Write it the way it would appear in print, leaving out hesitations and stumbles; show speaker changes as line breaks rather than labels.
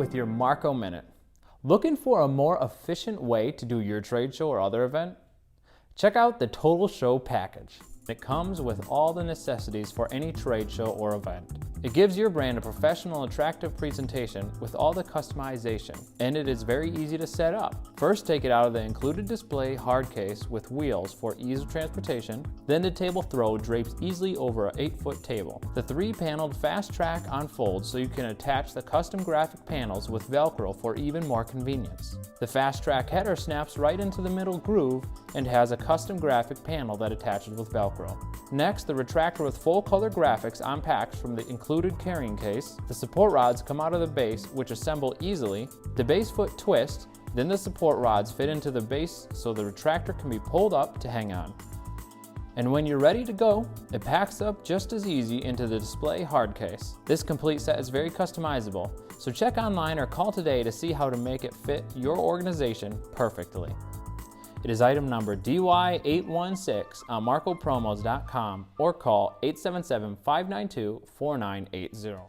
with your Marco Minute. Looking for a more efficient way to do your trade show or other event? Check out the Total Show package. It comes with all the necessities for any trade show or event. It gives your brand a professional, attractive presentation with all the customization, and it is very easy to set up. First, take it out of the included display hard case with wheels for ease of transportation. Then the table throw drapes easily over an 8-foot table. The 3-paneled Fast Trak unfolds so you can attach the custom graphic panels with Velcro for even more convenience. The Fast Trak header snaps right into the middle groove and has a custom graphic panel that attaches with Velcro. Next, the retractor with full color graphics unpacks from the included carrying case. The support rods come out of the base, which assemble easily. The base foot twists, then the support rods fit into the base so the retractor can be pulled up to hang on. And when you're ready to go, it packs up just as easy into the display hard case. This complete set is very customizable, so check online or call today to see how to make it fit your organization perfectly. It is item number DY816 on marcopromos.com or call 877-592-4980.